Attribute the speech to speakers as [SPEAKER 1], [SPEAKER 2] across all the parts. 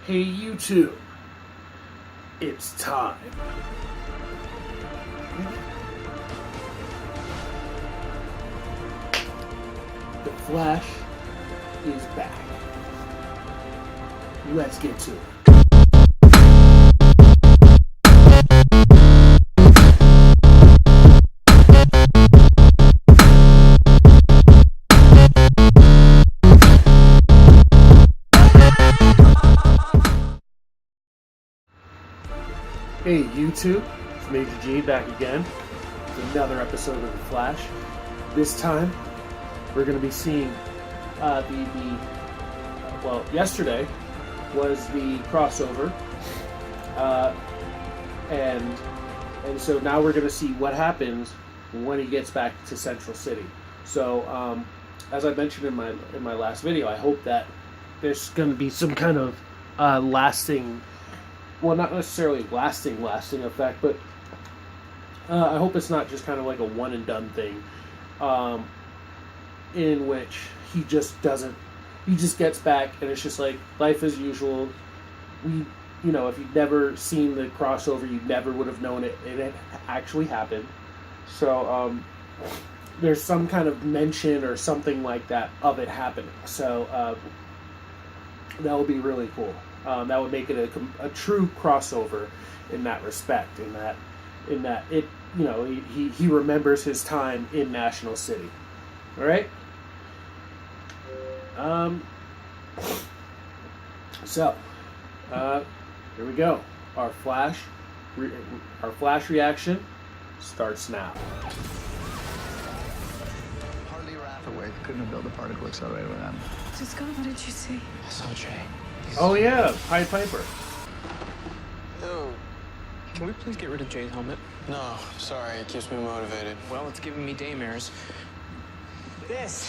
[SPEAKER 1] Hey YouTube, it's time. The Flash is back. Let's get to it. Hey YouTube, it's Major G back again with another episode of The Flash. This time, we're going to be seeing yesterday was the crossover, and so now we're going to see what happens when he gets back to Central City. So, as I mentioned in my last video, I hope that there's going to be some kind of lasting. Well, not necessarily lasting effect, but I hope it's not just kind of like a one and done thing, in which he just gets back and it's just like life as usual. If you'd never seen the crossover, you never would have known it actually happened. So there's some kind of mention or something like that of it happening. So that would be really cool. That would make it a true crossover in that respect. In that it, he remembers his time in National City. All right. So here we go. Our flash reaction starts now.
[SPEAKER 2] Hardly Rathaway couldn't have built a particle accelerator with them.
[SPEAKER 3] Just go. What did you see?
[SPEAKER 2] I saw Jay.
[SPEAKER 1] Oh yeah, Pied Piper.
[SPEAKER 4] Yo, can we please get rid of Jay's helmet?
[SPEAKER 5] No, sorry, it keeps me motivated.
[SPEAKER 4] Well, it's giving me daymares. This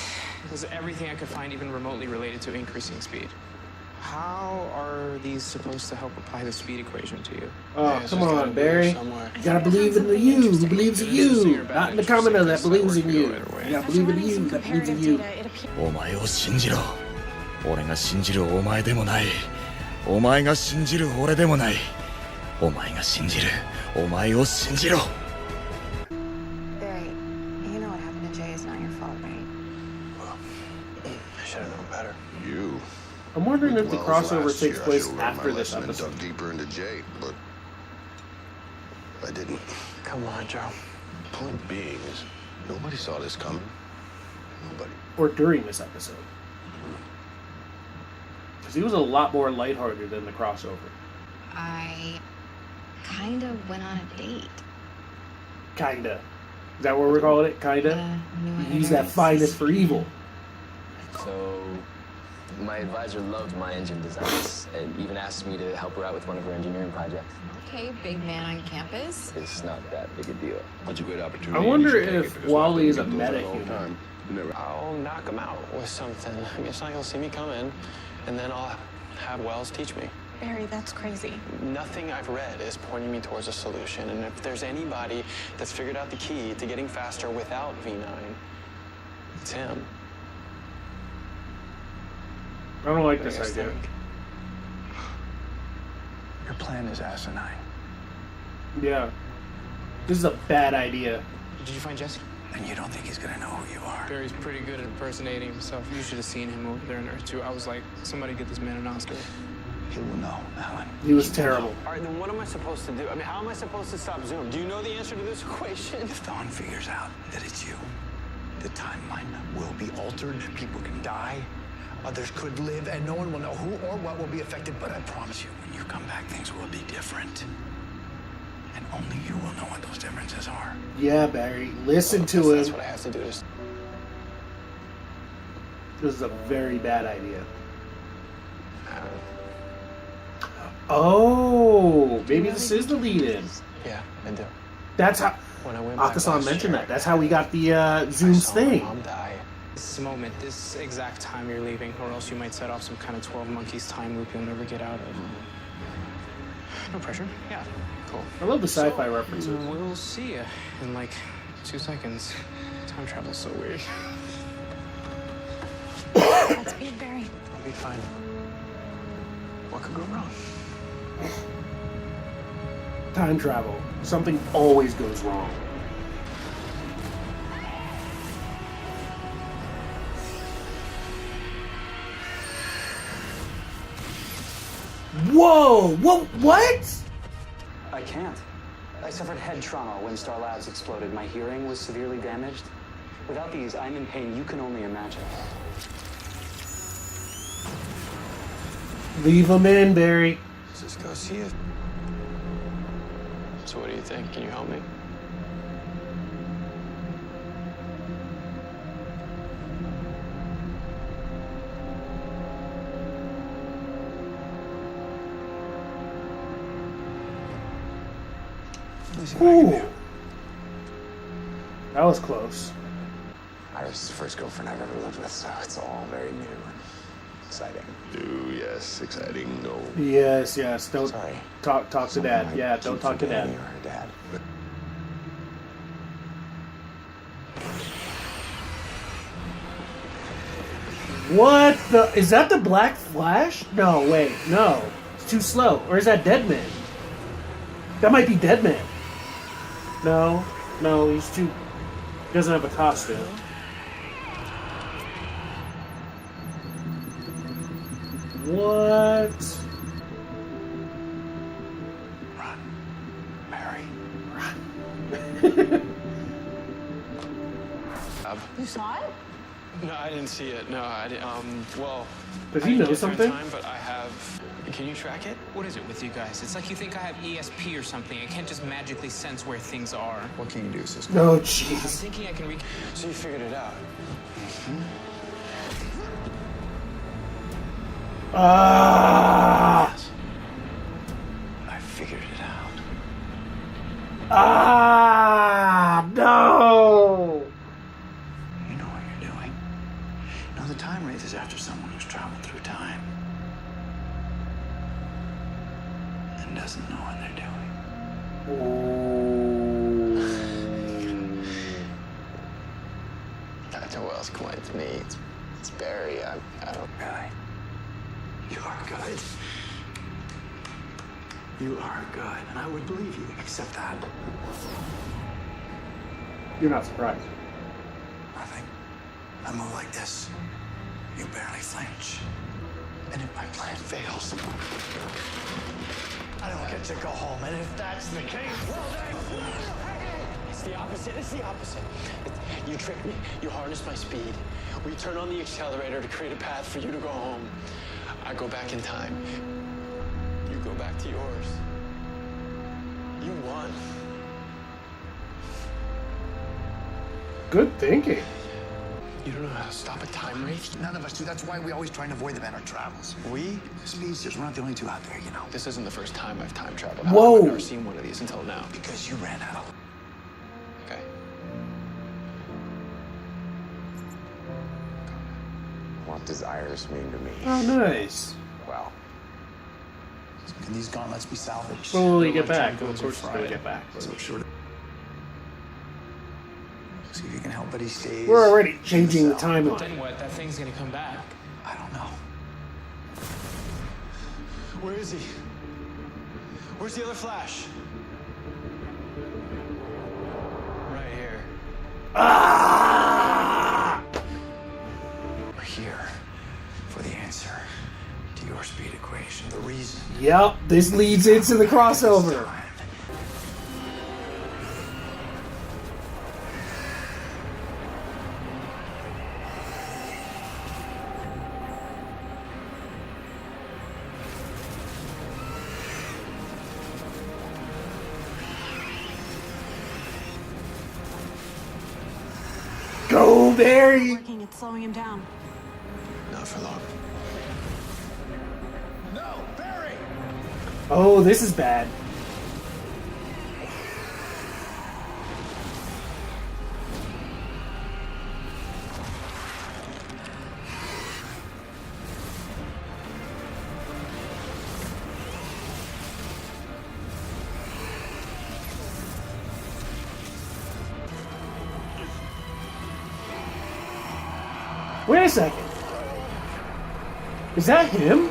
[SPEAKER 4] is everything I could find even remotely related to increasing speed. How are these supposed to help apply the speed equation to you?
[SPEAKER 1] Oh, come on, Barry. You gotta believe in the you who believes in you, not in the commoner that believes in you. You gotta believe in the you that believes in you.
[SPEAKER 6] お前を信じろ。俺が信じるお前でもない。お前が信じる俺でもない。お前が信じるお前を信じろ。
[SPEAKER 3] Barry, you know what happened to Jay is not your fault, right?
[SPEAKER 5] Well, I should have known better.
[SPEAKER 7] You.
[SPEAKER 1] I'm wondering if the crossover
[SPEAKER 7] Last
[SPEAKER 1] takes
[SPEAKER 7] year, I
[SPEAKER 1] place
[SPEAKER 7] should've learned
[SPEAKER 1] after
[SPEAKER 7] my
[SPEAKER 1] this
[SPEAKER 7] lesson and
[SPEAKER 1] episode.
[SPEAKER 7] dug deeper into Jay, but I didn't.
[SPEAKER 5] Come on, Joe.
[SPEAKER 7] Point being is, nobody saw this coming. Nobody.
[SPEAKER 1] Or during this episode. Because he was a lot more lighthearted than the crossover.
[SPEAKER 3] I kind of went on a date.
[SPEAKER 1] Kinda. Is that what we're calling it? Kinda? Use that finest for evil.
[SPEAKER 8] So, my advisor loved my engine designs and even asked me to help her out with one of her engineering projects.
[SPEAKER 3] Okay, big man on campus.
[SPEAKER 8] It's not that big a deal.
[SPEAKER 7] That's a great opportunity.
[SPEAKER 1] I wonder
[SPEAKER 7] You should take
[SPEAKER 1] if
[SPEAKER 7] it, because
[SPEAKER 1] Wally is a
[SPEAKER 7] nothing goes
[SPEAKER 1] medic,
[SPEAKER 7] all the
[SPEAKER 1] you know.
[SPEAKER 7] time. You never-
[SPEAKER 5] I'll knock him out with something. I mean, it's not gonna see me come in, and then I'll have Wells teach me.
[SPEAKER 3] Barry, that's crazy.
[SPEAKER 5] Nothing I've read is pointing me towards a solution, and if there's anybody that's figured out the key to getting faster without V9, it's him.
[SPEAKER 1] I don't like
[SPEAKER 5] What do
[SPEAKER 1] this
[SPEAKER 5] you guys
[SPEAKER 1] idea.
[SPEAKER 5] think?
[SPEAKER 2] Your plan is asinine.
[SPEAKER 1] Yeah. This is a bad idea.
[SPEAKER 4] Did you find Jesse?
[SPEAKER 2] And you don't think he's gonna know who you are.
[SPEAKER 4] Barry's pretty good at impersonating himself. You should have seen him over there in Earth 2. I was like, somebody get this man an Oscar.
[SPEAKER 2] He will know, Alan.
[SPEAKER 1] He was terrible.
[SPEAKER 5] All right, then what am I supposed to do? I mean, how am I supposed to stop Zoom? Do you know the answer to this equation?
[SPEAKER 2] If Dawn figures out that it's you, the timeline will be altered. People can die. Others could live, and no one will know who or what will be affected. But I promise you, when you come back, things will be different. And only you will know what those differences are.
[SPEAKER 1] Yeah, Barry. Listen to
[SPEAKER 5] That's
[SPEAKER 1] him.
[SPEAKER 5] what I have to do.
[SPEAKER 1] This is a very bad idea. Oh, maybe this is the lead-in.
[SPEAKER 5] Yeah, I do.
[SPEAKER 1] That's how
[SPEAKER 5] When I went back
[SPEAKER 1] Akasan
[SPEAKER 5] last
[SPEAKER 1] mentioned
[SPEAKER 5] year,
[SPEAKER 1] that. That's how we got the
[SPEAKER 5] I
[SPEAKER 1] Zoom's
[SPEAKER 5] saw my
[SPEAKER 1] thing.
[SPEAKER 5] mom die.
[SPEAKER 4] This moment, this exact time you're leaving, or else you might set off some kind of 12 Monkeys time loop you'll never get out of. No pressure. Yeah, cool.
[SPEAKER 1] I love the sci-fi references.
[SPEAKER 4] We'll see you in like 2 seconds. Time travel's so weird.
[SPEAKER 3] That's speed, Barry.
[SPEAKER 5] I'll be fine. What could go wrong?
[SPEAKER 1] Time travel. Something always goes wrong. Whoa! What?
[SPEAKER 9] I can't. I suffered head trauma when Star Labs exploded. My hearing was severely damaged. Without these, I'm in pain you can only imagine.
[SPEAKER 1] Leave him in, Barry.
[SPEAKER 5] Let's just go see it. So what do you think? Can you help me?
[SPEAKER 1] Ooh. That was close.
[SPEAKER 10] Iris is the first girlfriend I've ever lived with, so it's all very new and exciting.
[SPEAKER 7] Ooh, yes, exciting. No.
[SPEAKER 1] Yes. Don't
[SPEAKER 10] Sorry.
[SPEAKER 1] talk to
[SPEAKER 10] Someone
[SPEAKER 1] Dad.
[SPEAKER 10] might
[SPEAKER 1] Yeah,
[SPEAKER 10] keep
[SPEAKER 1] don't talk to Dad.
[SPEAKER 10] forgetting you're her dad.
[SPEAKER 1] What the? Is that the Black Flash? No, wait, no. It's too slow. Or is that Deadman? That might be Deadman. No, he's too. He doesn't have a costume. What?
[SPEAKER 10] Run, Mary.
[SPEAKER 11] You saw it?
[SPEAKER 5] No, I didn't see it. No, I didn't. Well,
[SPEAKER 1] Does
[SPEAKER 5] I
[SPEAKER 1] he
[SPEAKER 5] didn't
[SPEAKER 1] know
[SPEAKER 5] get there in
[SPEAKER 1] something?
[SPEAKER 5] Time, but I have. Can you track it?
[SPEAKER 4] What is it with you guys? It's like you think I have ESP or something. I can't just magically sense where things are.
[SPEAKER 10] What can you do, sister?
[SPEAKER 1] No,
[SPEAKER 4] I'm
[SPEAKER 1] jeez.
[SPEAKER 4] thinking I can reach.
[SPEAKER 5] So you figured it out?
[SPEAKER 1] Ah!
[SPEAKER 10] I figured it out.
[SPEAKER 1] Ah! No!
[SPEAKER 10] You know what you're doing. You know the time wraith is after someone who's traveled through time and doesn't know what they're doing.
[SPEAKER 5] Who else? Come on, it's me. It's Barry. I don't.
[SPEAKER 10] Really? You are good. You are good, and I would believe you, except that.
[SPEAKER 1] You're not surprised.
[SPEAKER 10] Nothing. I move like this. You barely flinch. And if my plan fails, I don't get to go home. And if that's the case, well then...
[SPEAKER 5] It's the opposite. You tricked me. You harnessed my speed. We turn on the accelerator to create a path for you to go home. I go back in time. You go back to yours. You won.
[SPEAKER 1] Good thinking.
[SPEAKER 5] You don't know how to stop a time wraith?
[SPEAKER 10] None of us do. That's why we always try and avoid them in our travels.
[SPEAKER 5] We?
[SPEAKER 10] Speedsters, we're not the only two out there, you know.
[SPEAKER 5] This isn't the first time I've time traveled.
[SPEAKER 1] Whoa.
[SPEAKER 5] I've never seen one of these until now.
[SPEAKER 10] Because you ran out of...
[SPEAKER 5] Okay.
[SPEAKER 10] What does Iris mean to me?
[SPEAKER 1] Oh, nice.
[SPEAKER 10] Well, can these gauntlets be salvaged?
[SPEAKER 1] When will you get
[SPEAKER 5] Like
[SPEAKER 1] back?
[SPEAKER 5] John
[SPEAKER 1] Of
[SPEAKER 5] goes
[SPEAKER 1] course,
[SPEAKER 5] on
[SPEAKER 1] he's gonna
[SPEAKER 5] Friday.
[SPEAKER 1] get back.
[SPEAKER 10] So sure. See if you can help, but he stays.
[SPEAKER 1] We're already changing the
[SPEAKER 10] in cell.
[SPEAKER 1] timeline.
[SPEAKER 4] Then what? That thing's gonna come back.
[SPEAKER 10] I don't know.
[SPEAKER 5] Where is he? Where's the other Flash? Right here.
[SPEAKER 1] Ah!
[SPEAKER 10] We're here for the answer to your speed equation. The reason.
[SPEAKER 1] Yep, this leads into the crossover. Go, Barry!
[SPEAKER 11] Working, it's slowing him down.
[SPEAKER 5] Not for long.
[SPEAKER 10] No, Barry!
[SPEAKER 1] Oh, this is bad. Wait a second. Is that him?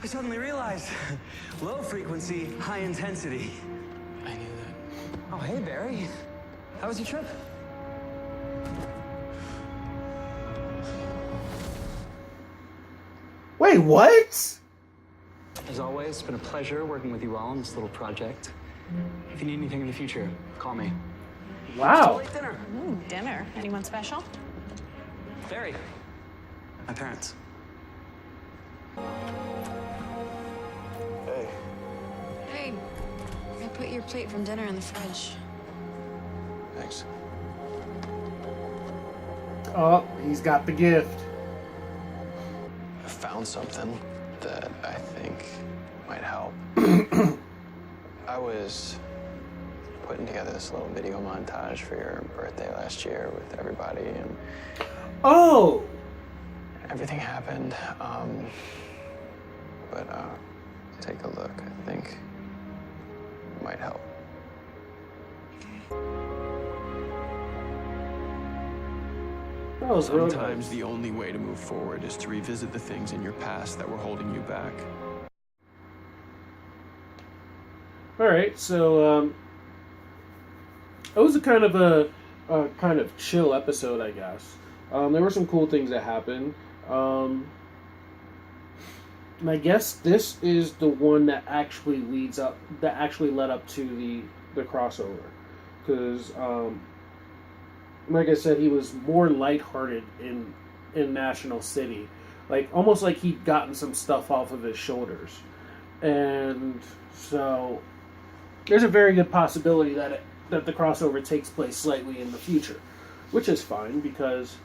[SPEAKER 9] I suddenly realized, low frequency, high intensity.
[SPEAKER 4] I knew that.
[SPEAKER 9] Oh, hey, Barry. How was your trip?
[SPEAKER 1] Wait, what?
[SPEAKER 9] As always, it's been a pleasure working with you all on this little project. If you need anything in the future, call me.
[SPEAKER 1] Wow.
[SPEAKER 9] Late dinner.
[SPEAKER 11] Ooh, dinner. Anyone special?
[SPEAKER 9] Barry. My parents.
[SPEAKER 7] Hey,
[SPEAKER 3] Hey, I put your plate from dinner in the fridge.
[SPEAKER 7] thanks.
[SPEAKER 1] Oh, he's got the gift.
[SPEAKER 5] I found something that I think might help. I was putting together this little video montage for your birthday last year with everybody, and
[SPEAKER 1] Oh!
[SPEAKER 5] everything happened. But take a look. I think it might help.
[SPEAKER 1] That was real
[SPEAKER 12] Sometimes
[SPEAKER 1] nice.
[SPEAKER 12] the only way to move forward is to revisit the things in your past that were holding you back.
[SPEAKER 1] Alright, so, it was a kind of chill episode, I guess. There were some cool things that happened. And I guess this is the one that actually led up to the crossover. Because, like I said, he was more lighthearted in National City. Like, almost like he'd gotten some stuff off of his shoulders. And so, there's a very good possibility that the crossover takes place slightly in the future. Which is fine, because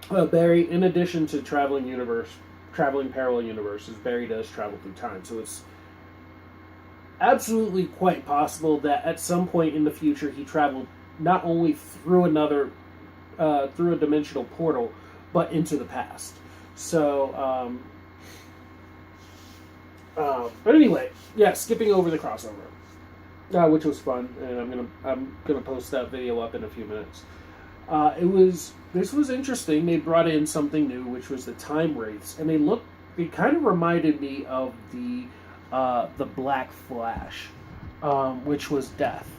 [SPEAKER 1] Barry, in addition to traveling parallel universes, Barry does travel through time. So it's absolutely quite possible that at some point in the future he traveled not only through through a dimensional portal, but into the past. So, but anyway, yeah, skipping over the crossover, which was fun, and I'm gonna post that video up in a few minutes. This was interesting. They brought in something new, which was the time wraiths, and it kind of reminded me of the Black Flash, which was Death.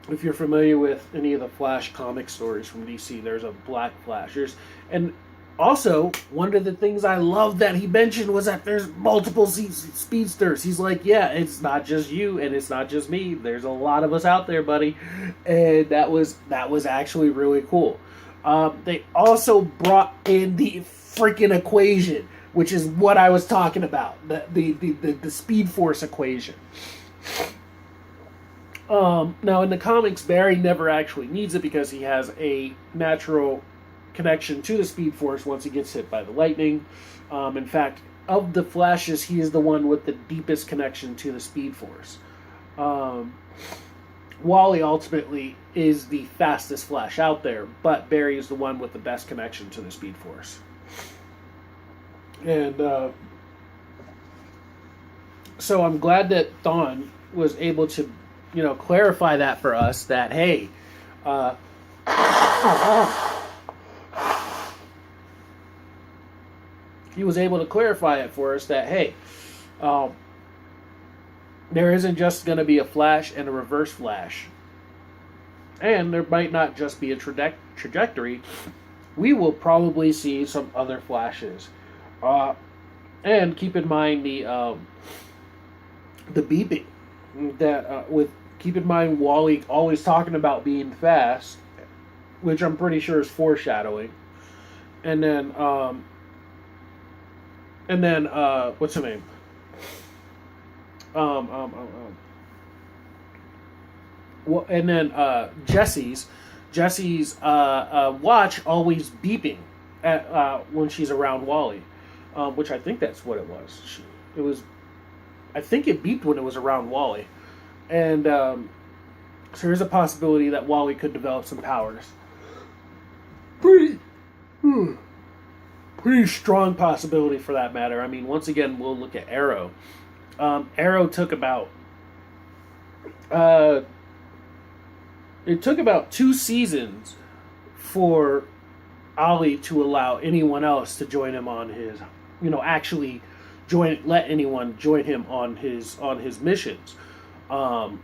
[SPEAKER 1] If you're familiar with any of the Flash comic stories from DC, there's a Black Flash. And also, one of the things I love that he mentioned was that there's multiple speedsters. He's like, yeah, it's not just you, and it's not just me. There's a lot of us out there, buddy. And that was actually really cool. They also brought in the freaking equation, which is what I was talking about, the Speed Force equation. Now, in the comics, Barry never actually needs it because he has a natural connection to the Speed Force once he gets hit by the lightning. In fact, of the Flashes, he is the one with the deepest connection to the Speed Force. Wally ultimately is the fastest Flash out there, but Barry is the one with the best connection to the Speed Force. And so I'm glad that Dawn was able to, clarify that for us, that, hey, he was able to clarify it for us that, hey, there isn't just going to be a Flash and a Reverse Flash. And there might not just be a trajectory. We will probably see some other Flashes. And keep in mind the beeping. Keep in mind Wally always talking about being fast, which I'm pretty sure is foreshadowing. And then what's her name? Well, and then Jesse's watch always beeping when she's around Wally, which I think that's what it was. I think it beeped when it was around Wally, and so there's a possibility that Wally could develop some powers. Pretty strong possibility for that matter. I mean, once again, we'll look at Arrow. Arrow took about 2 seasons for Ollie to allow anyone else to join him on actually let anyone join him on his missions. And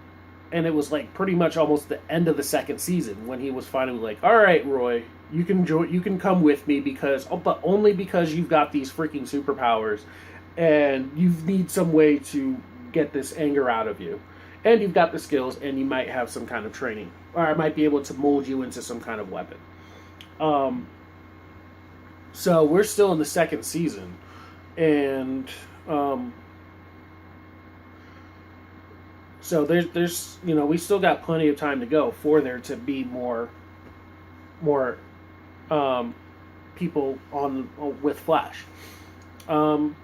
[SPEAKER 1] it was like pretty much almost the end of the second season when he was finally like, all right, Roy, you can come with me but only because you've got these freaking superpowers and you need some way to get this anger out of you. And you've got the skills and you might have some kind of training, or I might be able to mold you into some kind of weapon. So we're still in the second season, and so there's we still got plenty of time to go for there to be more people on with Flash. And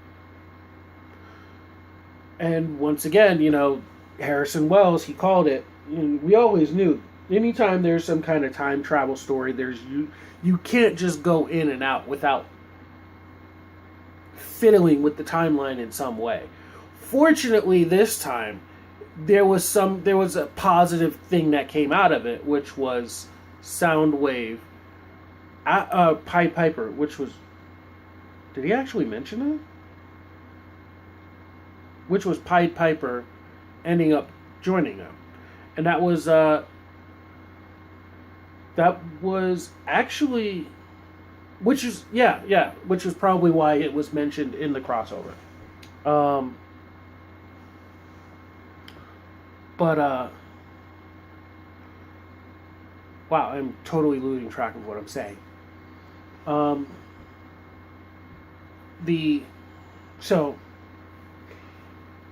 [SPEAKER 1] once again, Harrison Wells, he called it. We always knew anytime there's some kind of time travel story, you can't just go in and out without fiddling with the timeline in some way. Fortunately, this time there was a positive thing that came out of it, which was Soundwave, Pied Piper, which was, did he actually mention it? Which was Pied Piper ending up joining them, and that was actually, which was probably why it was mentioned in the crossover. Wow, I'm totally losing track of what I'm saying.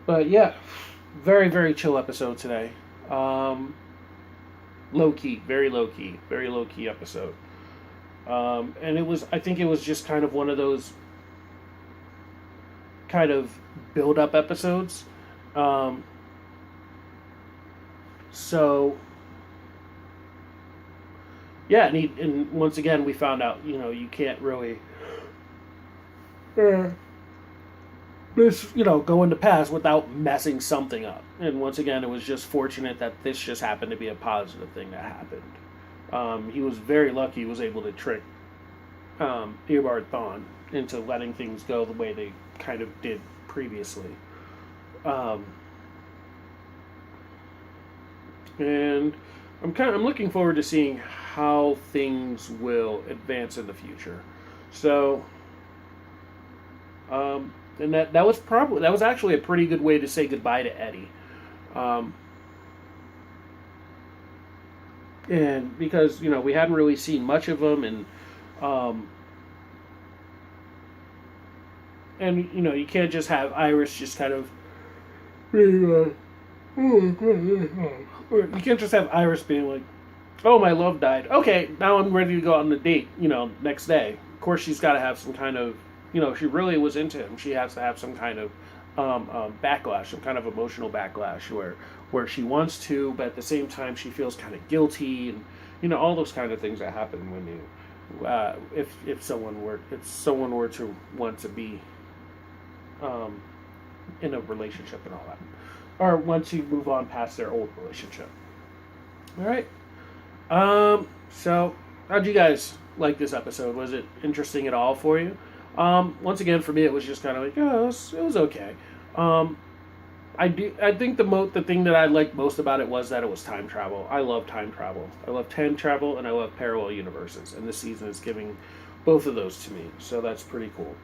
[SPEAKER 1] But yeah, very, very chill episode today. Very low key episode. And I think it was just kind of one of those kind of build up episodes. So yeah, and once again we found out, you can't really go into past without messing something up. And once again, it was just fortunate that this just happened to be a positive thing that happened. He was very lucky he was able to trick Eobard Thawne into letting things go the way they kind of did previously. And I'm looking forward to seeing how things will advance in the future. So, and that was actually a pretty good way to say goodbye to Eddie. And because, we hadn't really seen much of him, and you can't just have Iris just kind of you can't just have Iris being like, oh, my love died. Okay, now I'm ready to go on the date, next day. Of course, she's got to have some kind of, if she really was into him, she has to have some kind of backlash, some kind of emotional backlash where she wants to, but at the same time she feels kind of guilty, and all those kind of things that happen when you if someone were to want to be in a relationship and all that, or want to move on past their old relationship. All right. So how'd you guys like this episode? Was it interesting at all for you? Once again, for me, it was just kind of like, oh, it was okay. I think the thing that I liked most about it was that it was time travel. I love time travel. I love time travel, and I love parallel universes. And this season is giving both of those to me, so that's pretty cool.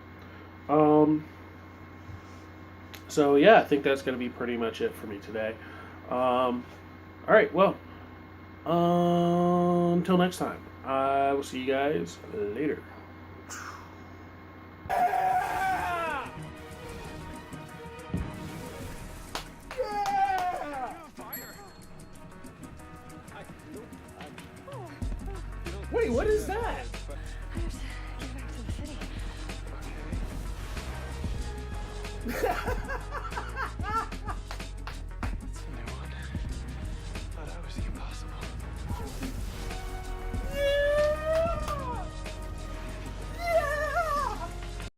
[SPEAKER 1] So yeah, I think that's going to be pretty much it for me today. All right, well, until next time, I will see you guys later. Wait, what is that?
[SPEAKER 13] I have to get back to the city.